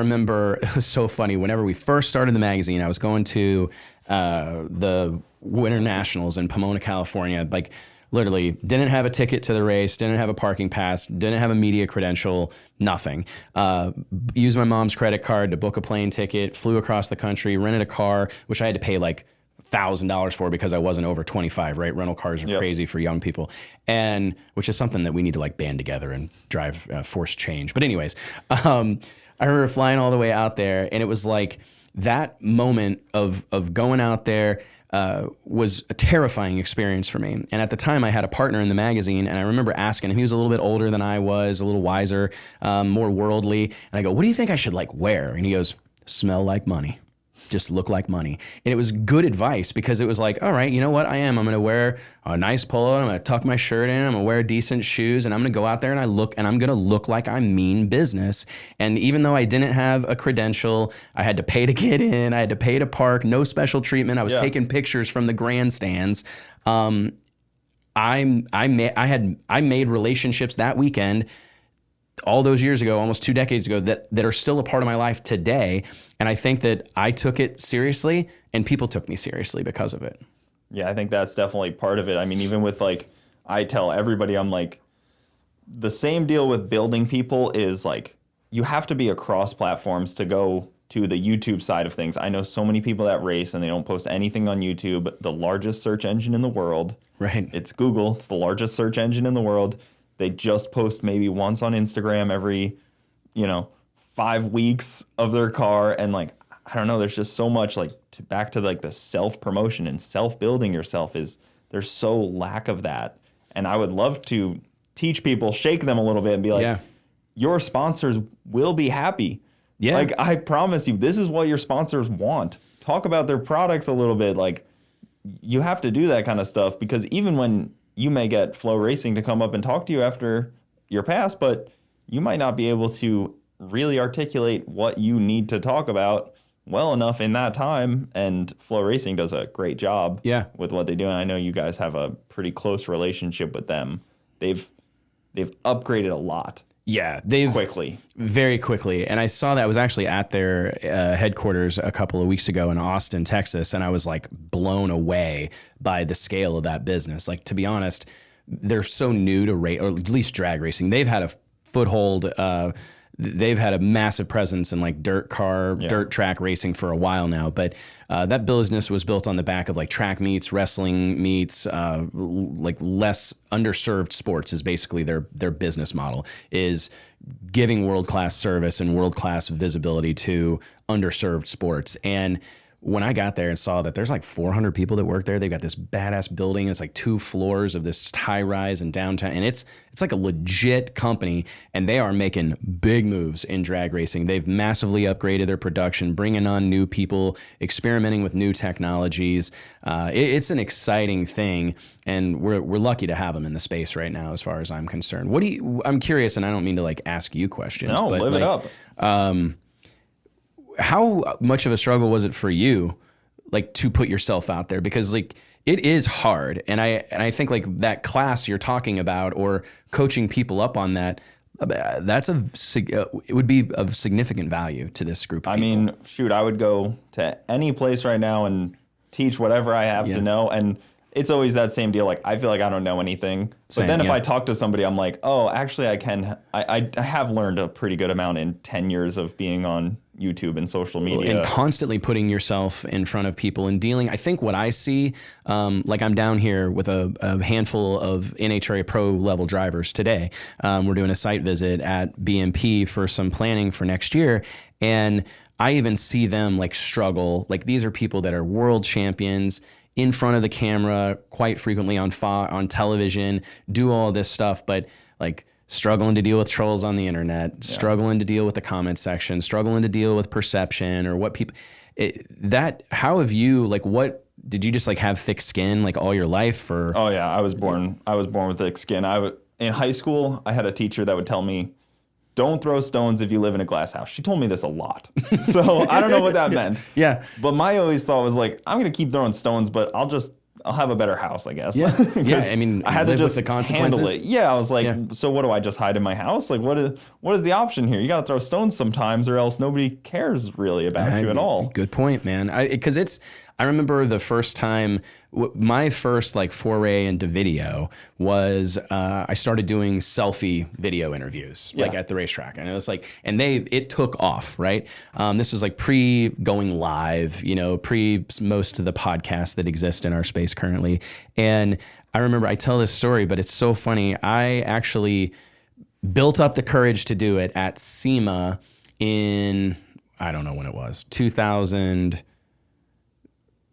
remember it was so funny. Whenever we first started the magazine, I was going to the Winter Nationals in Pomona, California. Like literally didn't have a ticket to the race, didn't have a parking pass, didn't have a media credential, nothing. Used my mom's credit card to book a plane ticket, flew across the country, rented a car, which I had to pay like $1,000 for because I wasn't over 25, right? Rental cars are crazy for young people, and which is something that we need to like band together and drive, force change. But anyways, I remember flying all the way out there, and it was like that moment of going out there was a terrifying experience for me. And at the time I had a partner in the magazine, and I remember asking him, he was a little bit older than I was, a little wiser, more worldly. And I go, what do you think I should like wear? And he goes, smell like money. Just look like money. And it was good advice because it was like, all right, you know what I am? I'm going to wear a nice polo. I'm going to tuck my shirt in. I'm going to wear decent shoes, and I'm going to go out there and I'm going to look like I mean business. And even though I didn't have a credential, I had to pay to get in. I had to pay to park, no special treatment. I was taking pictures from the grandstands. I made relationships that weekend all those years ago, almost 2 decades ago, that are still a part of my life today. And I think that I took it seriously and people took me seriously because of it. Yeah, I think that's definitely part of it. I mean, even with like, I tell everybody, I'm like, the same deal with building people is like, you have to be across platforms to go to the YouTube side of things. I know so many people that race and they don't post anything on YouTube, the largest search engine in the world. Right. It's Google. It's the largest search engine in the world. They just post maybe once on Instagram every, 5 weeks of their car. And like, I don't know, there's just so much like back to like the self-promotion and self-building yourself there's so lack of that. And I would love to teach people, shake them a little bit and be like, your sponsors will be happy. Yeah. Like, I promise you, this is what your sponsors want. Talk about their products a little bit. Like, you have to do that kind of stuff because even when you may get Flow Racing to come up and talk to you after your pass, but you might not be able to really articulate what you need to talk about well enough in that time. And Flow Racing does a great job with what they do. And I know you guys have a pretty close relationship with them. They've upgraded a lot. Yeah, they've very quickly. And I saw that. I was actually at their headquarters a couple of weeks ago in Austin, Texas, and I was like blown away by the scale of that business. Like, to be honest, they're so new to race, or at least drag racing. They've had a foothold. They've had a massive presence in like dirt track racing for a while now. But that business was built on the back of like track meets, wrestling meets, like less underserved sports is basically their business model, is giving world-class service and world-class visibility to underserved sports. And when I got there and saw that there's like 400 people that work there, they've got this badass building. It's like 2 floors of this high rise in downtown. And it's like a legit company, and they are making big moves in drag racing. They've massively upgraded their production, bringing on new people, experimenting with new technologies. It's an exciting thing, and we're lucky to have them in the space right now, as far as I'm concerned. I'm curious, and I don't mean to like ask you questions. No, but live it up. How much of a struggle was it for you, like, to put yourself out there? Because like it is hard, and I think like that class you're talking about, or coaching people up on that, it would be of significant value to this group of people. I mean, shoot, I would go to any place right now and teach whatever I have to know, and it's always that same deal. Like, I feel like I don't know anything, but then if I talk to somebody, I'm like, oh, actually, I have learned a pretty good amount in 10 years of being on YouTube and social media. And constantly putting yourself in front of people and dealing. I think what I see, like I'm down here with a handful of NHRA pro level drivers today. We're doing a site visit at BMP for some planning for next year. And I even see them like struggle. Like, these are people that are world champions in front of the camera quite frequently on television, do all this stuff, but like struggling to deal with trolls on the internet, struggling to deal with the comment section, struggling to deal with perception or what people, how have you, like, what, did you just like have thick skin like all your life? Or? Oh yeah, I was born with thick skin. In high school, I had a teacher that would tell me, don't throw stones if you live in a glass house. She told me this a lot. So I don't know what that meant. Yeah. But my always thought was like, I'm going to keep throwing stones, but I'll just I'll have a better house, I guess. Yeah. 'Cause Yeah, I mean, I had to live with just the handle consequences. it. Yeah, I was like, Yeah. so what do I just hide in my house? Like, what is the option here? You got to throw stones sometimes, or else nobody cares really about you at all. Good point, man. Because I remember the first time, my first like foray into video was I started doing selfie video interviews, like Yeah. at the racetrack, and it was like, and it took off, right? This was like pre going live, pre most of the podcasts that exist in our space currently, and I remember I tell this story, but it's so funny. I actually built up the courage to do it at SEMA in, I don't know when it was, 2000,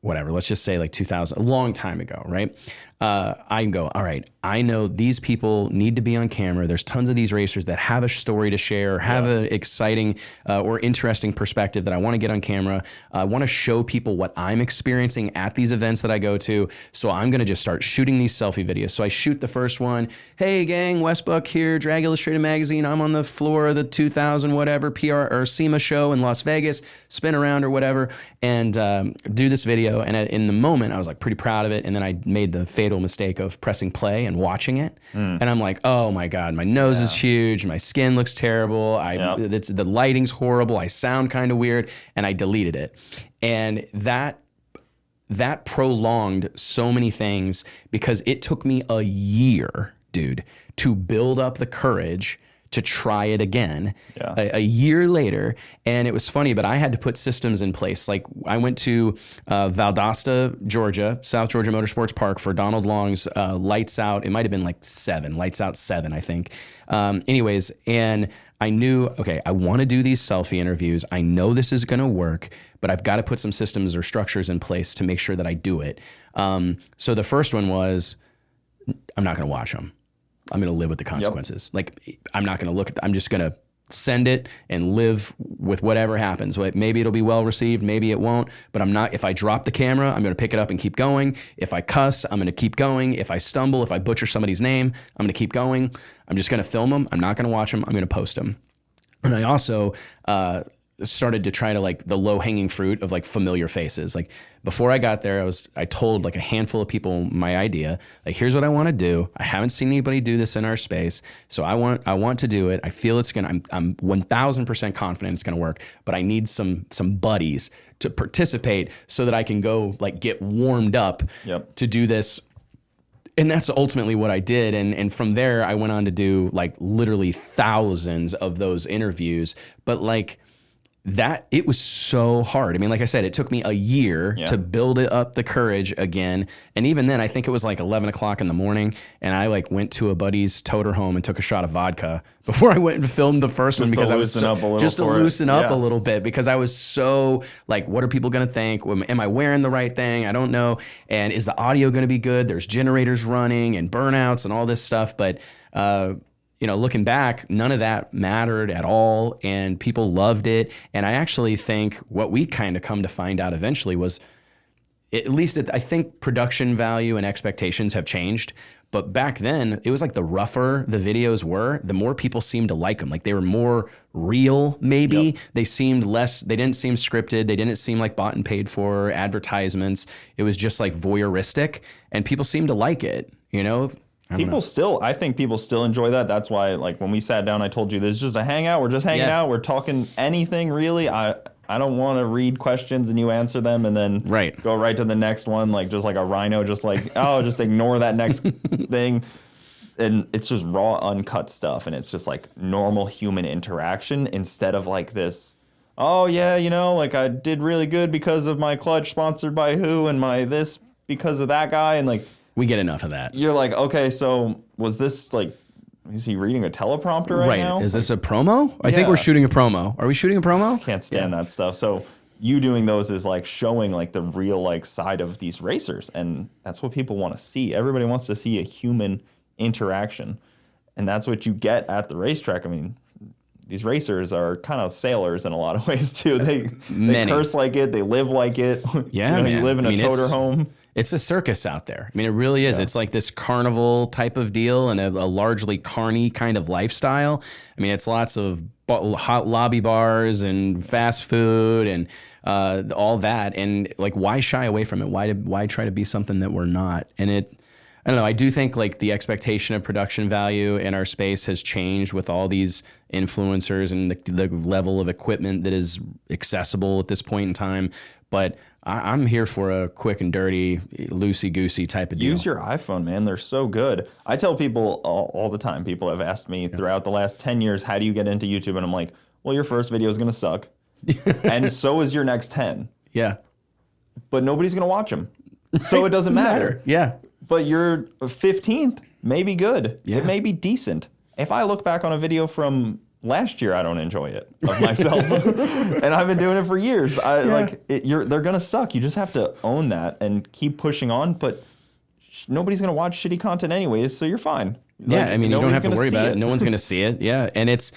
whatever, let's just say like 2000, a long time ago, right? I can go, all right, I know these people need to be on camera. There's tons of these racers that have a story to share, have an exciting or interesting perspective that I want to get on camera. I want to show people what I'm experiencing at these events that I go to. So I'm going to just start shooting these selfie videos. So I shoot the first one. Hey gang, Westbuck here, Drag Illustrated Magazine. I'm on the floor of the 2000 whatever PR or SEMA show in Las Vegas, spin around or whatever, and do this video. And in the moment, I was like pretty proud of it. And then I made the fatal mistake of pressing play and watching it. And I'm like, oh my God, my nose is huge. My skin looks terrible. The lighting's horrible. I sound kind of weird. And I deleted it. And that prolonged so many things because it took me a year, dude, to build up the courage to try it again a year later. And it was funny, but I had to put systems in place. Like I went to Valdosta, Georgia, South Georgia Motorsports Park for Donald Long's Lights Out. It might've been like Lights Out 7, I think. Anyways, and I knew, okay, I want to do these selfie interviews. I know this is going to work, but I've got to put some systems or structures in place to make sure that I do it. So the first one was, I'm not going to watch them. I'm going to live with the consequences. Like, I'm not going to look at I'm just going to send it and live with whatever happens. Maybe it'll be well received, maybe it won't, but I'm not, if I drop the camera, I'm going to pick it up and keep going. If I cuss, I'm going to keep going. If I stumble, if I butcher somebody's name, I'm going to keep going. I'm just going to film them. I'm not going to watch them. I'm going to post them. And I also, started to try to like the low hanging fruit of like familiar faces. Like before I got there, I told like a handful of people my idea, like, here's what I want to do. I haven't seen anybody do this in our space. So I want to do it. I feel I'm 1000% confident it's going to work, but I need some buddies to participate so that I can go like get warmed up to do this. And that's ultimately what I did. And from there, I went on to do like literally thousands of those interviews, but like, it was so hard. I mean, like I said, it took me a year to build it up the courage again. And even then, I think it was like 11 o'clock in the morning. And I like went to a buddy's toter home and took a shot of vodka before I went and filmed the first one because I was just to loosen up a little bit because I was so like, what are people going to think? Am I wearing the right thing? I don't know. And is the audio going to be good? There's generators running and burnouts and all this stuff. But, looking back, none of that mattered at all, and people loved it. And I actually think what we kind of come to find out eventually was, at least I think production value and expectations have changed. But back then, it was like the rougher the videos were, the more people seemed to like them. Like they were more real, maybe. They seemed they didn't seem scripted. They didn't seem like bought and paid for advertisements. It was just like voyeuristic, and people seemed to like it, I think people still enjoy that. That's why, like, when we sat down, I told you this is just a hangout. We're just hanging out. We're talking anything, really. I don't want to read questions and you answer them and then go right to the next one, like just like a rhino, just like, just ignore that next thing. And it's just raw, uncut stuff. And it's just like normal human interaction instead of like this, like I did really good because of my clutch sponsored by who and my this because of that guy. And like, we get enough of that. You're like, okay, so was this like, is he reading a teleprompter right now? Is this a promo? I think we're shooting a promo. Are we shooting a promo? I can't stand that stuff. So you doing those is like showing like the real like side of these racers. And that's what people want to see. Everybody wants to see a human interaction. And that's what you get at the racetrack. I mean, these racers are kind of sailors in a lot of ways too. They curse like it. They live like it. Yeah, you live in a toter home. It's a circus out there. I mean, it really is. It's like this carnival type of deal and a largely carny kind of lifestyle. I mean, it's lots of hot lobby bars and fast food and all that. And like, why shy away from it? Why try to be something that we're not? And I don't know. I do think like the expectation of production value in our space has changed with all these influencers and the level of equipment that is accessible at this point in time. But I'm here for a quick and dirty, loosey-goosey type of deal. Use your iPhone, man. They're so good. I tell people all the time, people have asked me throughout the last 10 years, how do you get into YouTube? And I'm like, well, your first video is going to suck. And so is your next 10. Yeah. But nobody's going to watch them. So it doesn't matter. Yeah. But your 15th may be good. Yeah. It may be decent. If I look back on a video from last year, I don't enjoy it of myself. And I've been doing it for years. They're going to suck. You just have to own that and keep pushing on. But nobody's going to watch shitty content anyways, so you're fine. Yeah, I mean, you don't have to worry about it. it. No one's going to see it. Yeah. And it's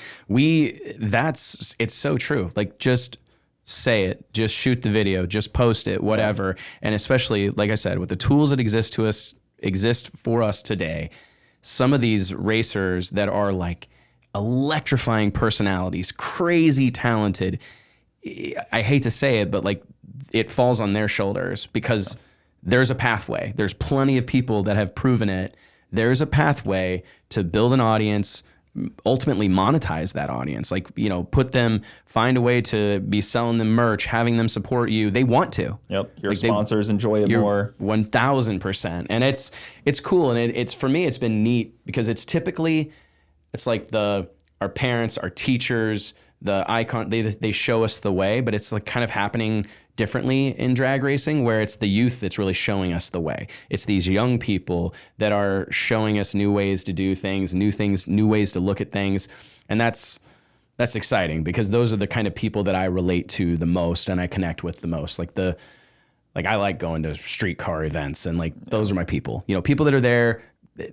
so true. Like, just say it, just shoot the video, just post it, whatever. And especially, like I said, with the tools that exist for us today, some of these racers that are like electrifying personalities, crazy talented, I hate to say it, but like it falls on their shoulders because there's a pathway. There's plenty of people that have proven it. There's a pathway to build an audience, ultimately monetize that audience. Like, find a way to be selling them merch, having them support you. They want to. Yep. Your sponsors enjoy it more. 1000%. And it's cool. And it's for me, it's been neat because it's like our parents, our teachers, the icon, they show us the way, but it's like kind of happening differently in drag racing where it's the youth that's really showing us the way. It's these young people that are showing us new ways to do things, new ways to look at things. And that's exciting because those are the kind of people that I relate to the most and I connect with the most. Like I like going to streetcar events and like those are my people. People that are there.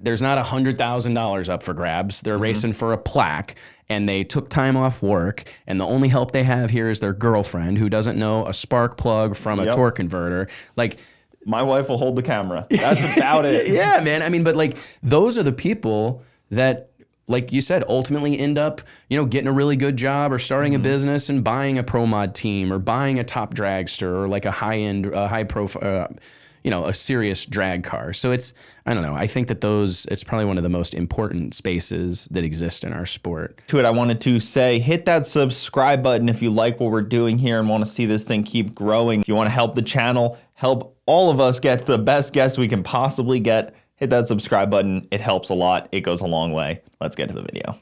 There's not $100,000 up for grabs. They're racing for a plaque and they took time off work and the only help they have here is their girlfriend who doesn't know a spark plug from a torque converter. Like, my wife will hold the camera. That's about it. Yeah, man. I mean, but like those are the people that, like you said, ultimately end up, getting a really good job or starting a business and buying a pro mod team or buying a top dragster or like a high-end, high profile, a serious drag car. So I don't know. I think that it's probably one of the most important spaces that exist in our sport. To it, I wanted to say, hit that subscribe button if you like what we're doing here and want to see this thing keep growing. If you want to help the channel, help all of us get the best guests we can possibly get, hit that subscribe button. It helps a lot. It goes a long way. Let's get to the video.